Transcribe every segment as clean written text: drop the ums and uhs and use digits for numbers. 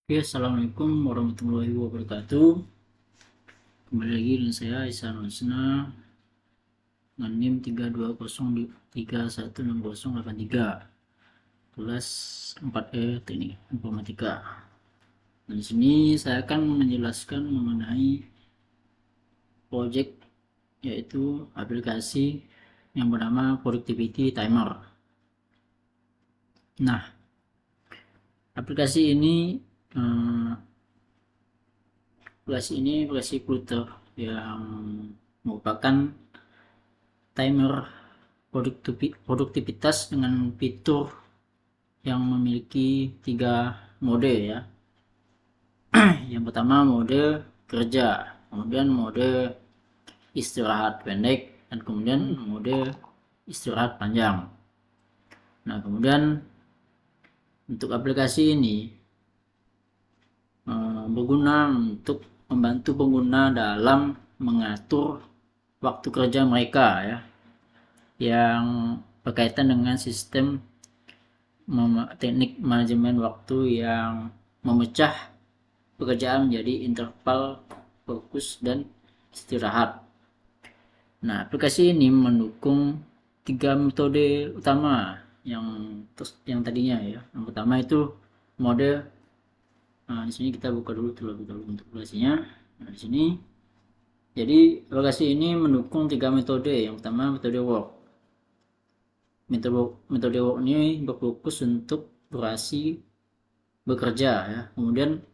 Oke, assalamualaikum warahmatullahi wabarakatuh. Kembali lagi dengan saya Ihsan Husna dengan NIM 3203168083 kelas 4E Teknik Informatika. Nah, di sini saya akan menjelaskan mengenai project yaitu aplikasi yang bernama Productivity Timer. Nah, aplikasi ini eh, aplikasi Pluto yang merupakan timer produktivitas dengan fitur yang memiliki 3 mode ya. Yang pertama mode kerja, kemudian mode istirahat pendek, dan kemudian mode istirahat panjang. Nah, kemudian untuk aplikasi ini berguna untuk membantu pengguna dalam mengatur waktu kerja mereka ya, yang berkaitan dengan sistem teknik manajemen waktu yang memecah pekerjaan menjadi interval fokus dan istirahat. Nah, aplikasi ini mendukung 3 metode utama yang tadinya ya. Yang pertama itu mode. Nah, di sini kita buka dulu terlebih dahulu untuk aplikasinya. Nah, di sini jadi aplikasi ini mendukung 3 metode. Yang pertama metode work. Metode work ini berfokus untuk durasi bekerja ya. Kemudian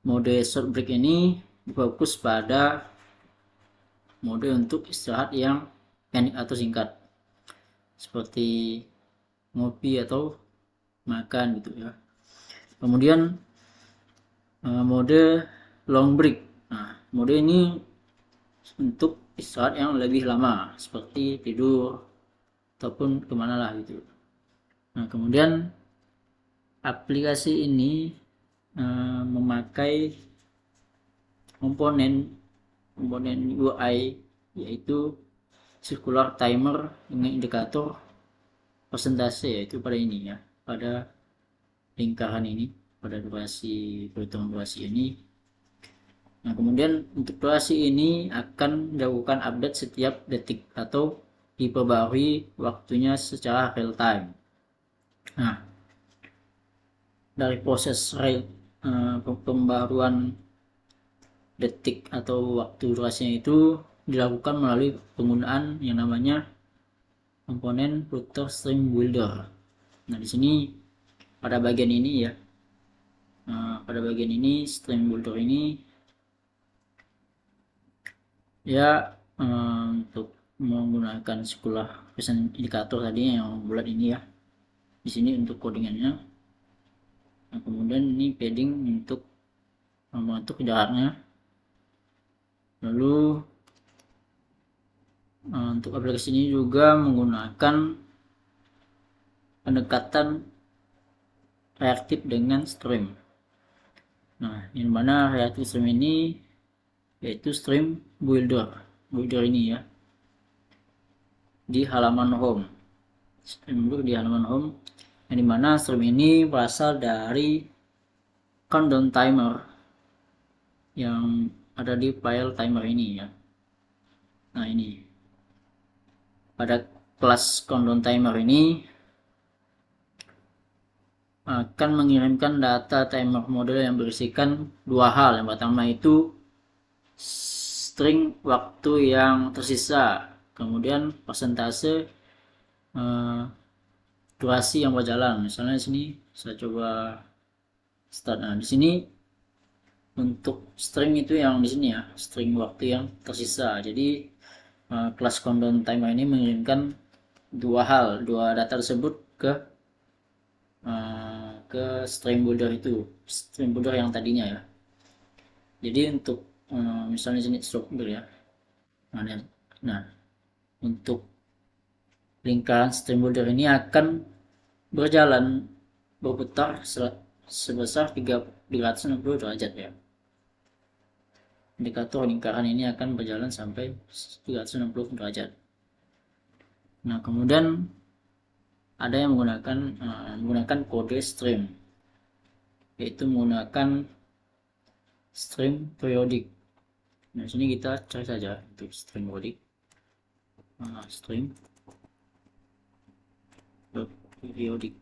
mode short break ini berfokus pada mode untuk istirahat yang pendek atau singkat, seperti ngopi atau makan gitu ya. Kemudian mode long break. Nah, mode ini untuk istirahat yang lebih lama, seperti tidur ataupun kemana lah gitu. Nah, kemudian aplikasi ini memakai komponen UI, yaitu circular timer dengan indikator persentase, yaitu pada ini ya, pada lingkaran ini, pada perhitungan durasi ini. Nah, kemudian untuk durasi ini akan dilakukan update setiap detik atau diperbarui waktunya secara real time. Nah, dari proses pembaruan detik atau waktu durasinya itu dilakukan melalui penggunaan yang namanya komponen Flutter Stream Builder. Nah, di sini pada bagian ini ya, Stream Builder ini ya, untuk menggunakan sekolah pesan indikator tadi yang bulat ini ya. Di sini untuk codingannya. Nah, kemudian ini padding untuk membentuk jaraknya. Lalu untuk aplikasi ini juga menggunakan pendekatan reaktif dengan stream. Nah, yang mana reaktif stream ini yaitu stream builder ini ya, di halaman home. Stream builder di halaman home, yang dimana stream ini berasal dari countdown timer yang ada di file timer ini ya. Nah, ini pada kelas countdown timer ini akan mengirimkan data timer model yang berisikan dua hal. Yang pertama itu string waktu yang tersisa, kemudian persentase durasi yang berjalan. Misalnya di sini saya coba start. Nah, di sini untuk string itu yang di sini ya, string waktu yang tersisa. Jadi kelas countdown timer ini mengirimkan dua data tersebut ke stream builder yang tadinya ya. Jadi untuk misalnya sini stop dulu ya. Nah, untuk lingkaran stream builder ini akan berputar sebesar 360 derajat ya. Indikator lingkaran ini akan berjalan sampai 360 derajat. Nah, kemudian ada yang menggunakan kode stream. yaitu menggunakan stream periodik. Nah, sini kita cari saja untuk stream periodik. Stream periodik.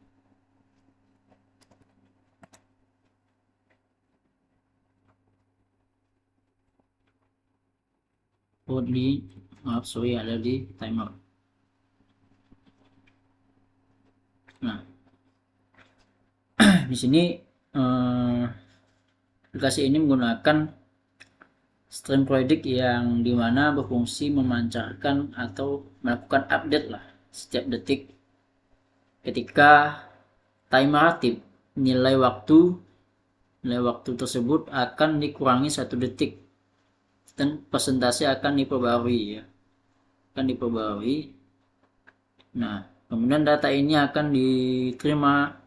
Ada di timer. Nah, di sini aplikasi ini menggunakan stream periodik yang dimana berfungsi memancarkan atau melakukan update lah setiap detik ketika timer aktif. Nilai waktu tersebut akan dikurangi 1 detik dan persentase akan diperbarui ya. Nah, kemudian data ini akan diterima.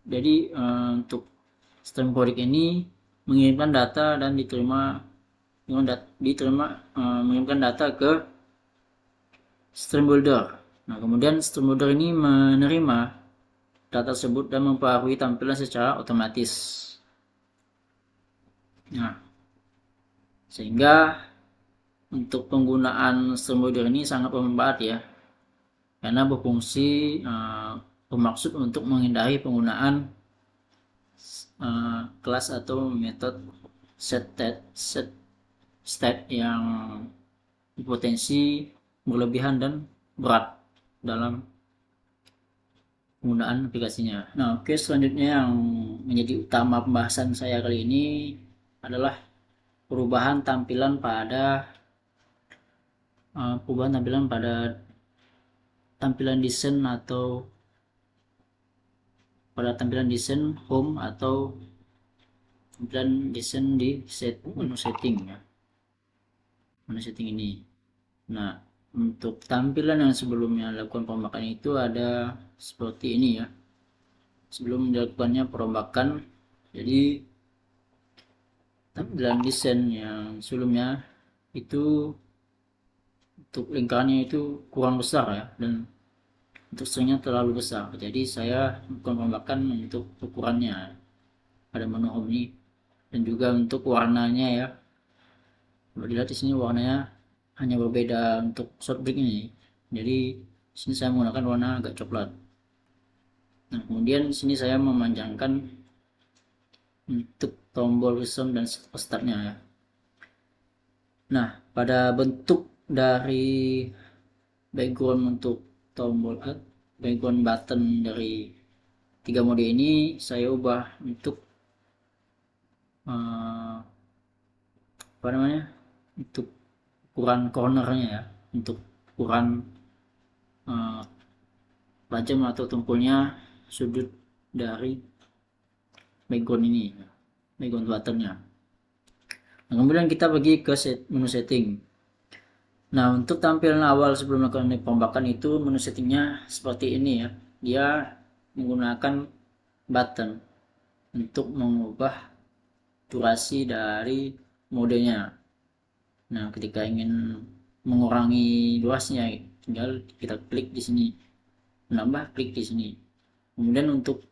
Jadi untuk stream periodik ini mengirimkan data dan mengirimkan data ke stream builder. Nah, kemudian stream builder ini menerima data tersebut dan memperbarui tampilan secara otomatis. Nah, sehingga untuk penggunaan stream builder ini sangat bermanfaat ya, karena berfungsi bermaksud untuk menghindari penggunaan kelas atau metode set state yang berpotensi berlebihan dan berat dalam penggunaan aplikasinya. Nah, oke, selanjutnya yang menjadi utama pembahasan saya kali ini adalah perubahan tampilan pada tampilan desain atau pada tampilan desain home atau tampilan desain di menu setting ya. Menu setting ini. Nah, untuk tampilan yang sebelumnya lakukan perombakan itu ada seperti ini ya. Sebelum dilakukannya perombakan, jadi tampilan desain yang sebelumnya itu untuk lingkarannya itu kurang besar ya, dan untuk stringnya terlalu besar. Jadi saya lakukan perombakan untuk ukurannya pada menu home ini, dan juga untuk warnanya ya. Kalau dilihat di sini warnanya hanya berbeda untuk shortbreak ini. Jadi sini saya menggunakan warna agak coklat. Nah, kemudian sini saya memanjangkan untuk tombol resume dan startnya ya. Nah, pada bentuk dari background untuk background button dari 3 mode ini saya ubah untuk untuk ukuran cornernya ya, untuk ukuran tajam atau tumpulnya sudut dari background ini, background buttonnya. Nah, kemudian kita pergi ke menu setting. Nah, untuk tampilan awal sebelum melakukan perombakan itu menu settingnya seperti ini ya. Dia menggunakan button untuk mengubah durasi dari modenya. Nah, ketika ingin mengurangi durasinya, tinggal kita klik di sini, menambah klik di sini. Kemudian untuk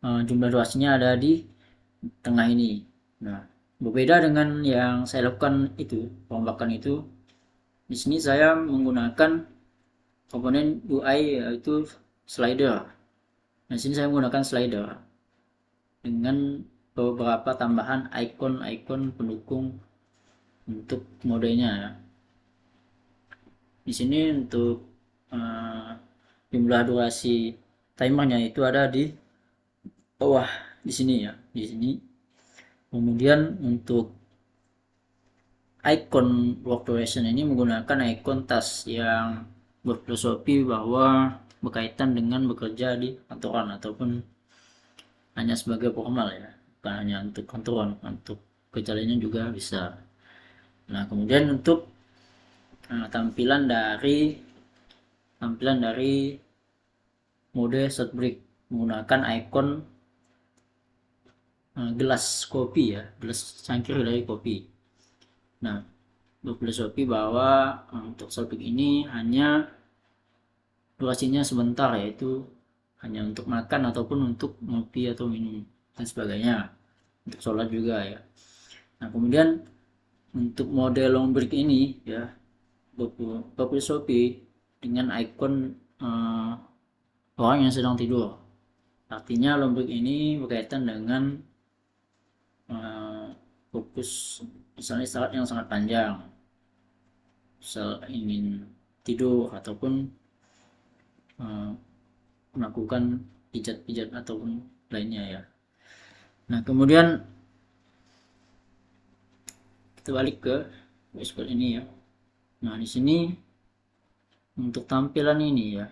jumlah durasinya ada di tengah ini. Nah, berbeda dengan yang saya lakukan itu, perombakan itu. Di sini saya menggunakan komponen UI yaitu slider. Nah, di sini saya menggunakan slider dengan beberapa tambahan icon pendukung untuk modenya ya. Di sini untuk jumlah durasi timernya itu ada di bawah di sini ya, di sini. Kemudian untuk icon work duration ini menggunakan icon task yang berfilosofi bahwa berkaitan dengan bekerja di kantoran ataupun hanya sebagai formal ya, bukan hanya untuk kantoran, untuk kerja lainnya juga bisa. Nah, kemudian untuk tampilan dari mode shortbreak menggunakan icon gelas kopi ya, gelas cangkir dari kopi. Nah, berfilosofi bahwa untuk shortbreak ini hanya durasinya sebentar, yaitu hanya untuk makan ataupun untuk ngopi atau minum dan sebagainya, untuk sholat juga ya. Nah kemudian untuk mode long break ini ya, Bubble Shopee dengan ikon orang yang sedang tidur. Artinya long break ini berkaitan dengan fokus, misalnya istirahat yang sangat panjang, misal ingin tidur ataupun melakukan pijat-pijat ataupun lainnya ya. Nah kemudian kita balik ke dashboard ini ya. Nah di sini untuk tampilan ini ya,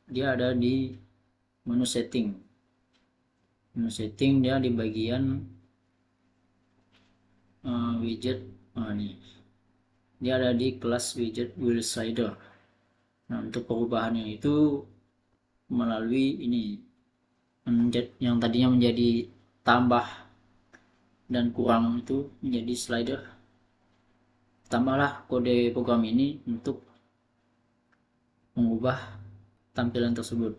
dia ada di menu setting. Menu setting dia di bagian widget. Nih dia ada di kelas widget wheel slider. Nah untuk perubahannya itu melalui ini, yang tadinya menjadi tambah dan kurang itu menjadi slider. Tambahlah kode program ini untuk mengubah tampilan tersebut.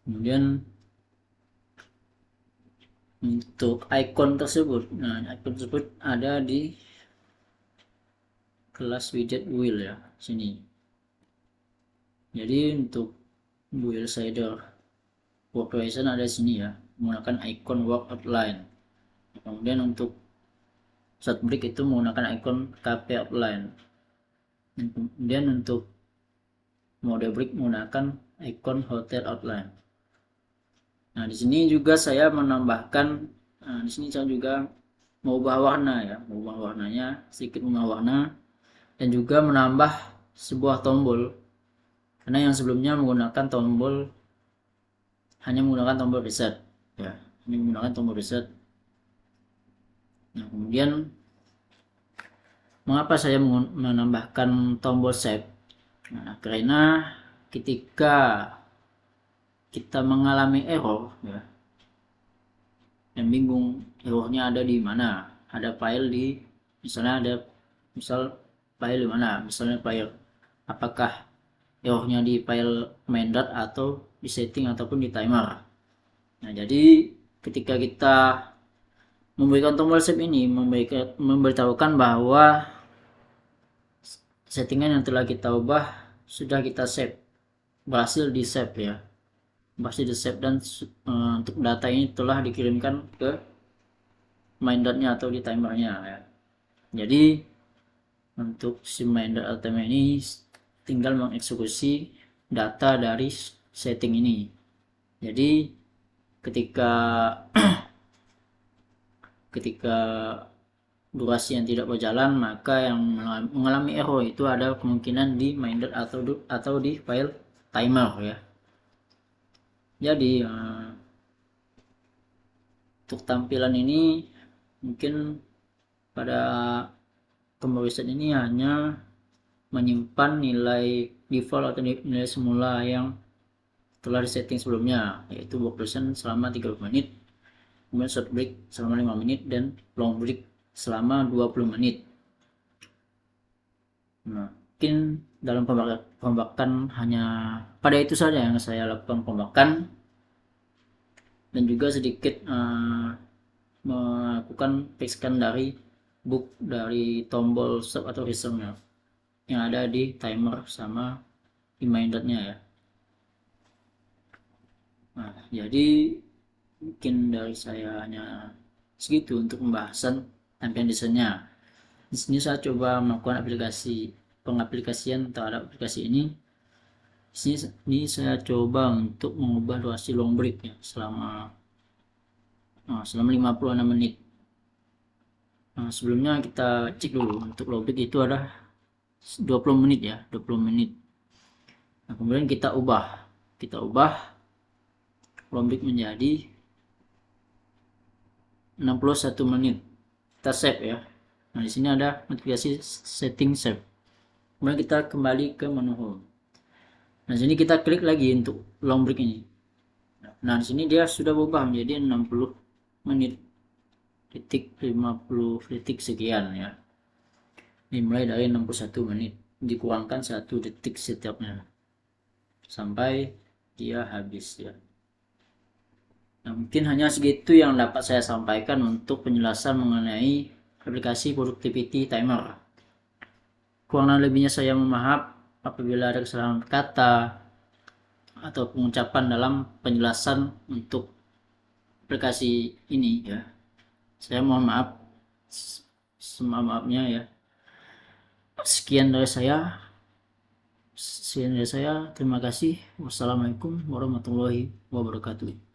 Kemudian untuk icon tersebut, nah icon tersebut ada di kelas widget wheel ya, sini. Jadi untuk wheel slider work horizon ada di sini ya, menggunakan icon work outline. Kemudian untuk short break itu menggunakan icon KP outline. Dan kemudian untuk mode break menggunakan icon hotel outline. Nah di sini juga saya menambahkan, di sini saya juga mengubah warna ya, mengubah warnanya, sedikit mengubah warna, dan juga menambah sebuah tombol, karena yang sebelumnya menggunakan tombol, hanya menggunakan tombol reset ya, ini menggunakan tombol reset. Nah kemudian mengapa saya menambahkan tombol save? Nah, karena ketika kita mengalami error ya, dan bingung errornya ada di mana, ada file di, misalnya ada file di mana, misalnya file, apakah errornya di file main.dat atau di setting ataupun di timer. Nah jadi ketika kita memberikan tombol save ini, memberitahukan bahwa settingan yang telah kita ubah sudah kita save, berhasil di save ya, berhasil di save, dan untuk data ini telah dikirimkan ke main.nya atau di timernya ya. Jadi untuk si main.at ini tinggal mengeksekusi data dari setting ini. Jadi ketika durasi yang tidak berjalan, maka yang mengalami error itu ada kemungkinan di main.dat atau di file timer ya. Jadi untuk tampilan ini mungkin pada tombol reset ini hanya menyimpan nilai default atau nilai semula yang telah disetting sebelumnya, yaitu work duration selama 30 menit, kemudian short break selama 5 menit, dan long break selama 20 menit. Nah, mungkin dalam pembakan hanya pada itu saja yang saya lakukan pembakan, dan juga sedikit melakukan fixkan dari book dari tombol stop atau resume yang ada di timer sama di main.nya ya. Nah, jadi mungkin dari saya hanya segitu untuk pembahasan tampilan desainnya. Di sini saya coba melakukan pengaplikasian terhadap aplikasi ini. Di sini saya coba untuk mengubah durasi long break ya, selama 56 menit. Nah, sebelumnya kita cek dulu untuk long break itu ada 20 menit ya, 20 menit. Nah, kemudian kita ubah long break menjadi 61 menit. Kita save ya. Nah, di sini ada notifikasi setting save. Kemudian kita kembali ke menu home. Nah, sini kita klik lagi untuk long break ini. Nah, di sini dia sudah berubah menjadi 60 menit titik 50 detik sekian ya. Dimulai dari 61 menit, dikurangkan 1 detik setiapnya. sampai dia habis ya. Nah, mungkin hanya segitu yang dapat saya sampaikan untuk penjelasan mengenai aplikasi productivity timer. Kurang lebihnya saya mohon maaf apabila ada kesalahan kata atau pengucapan dalam penjelasan untuk aplikasi ini ya. Saya mohon maaf semaaf-maafnya ya. Sekian dari saya. Terima kasih. Wassalamualaikum warahmatullahi wabarakatuh.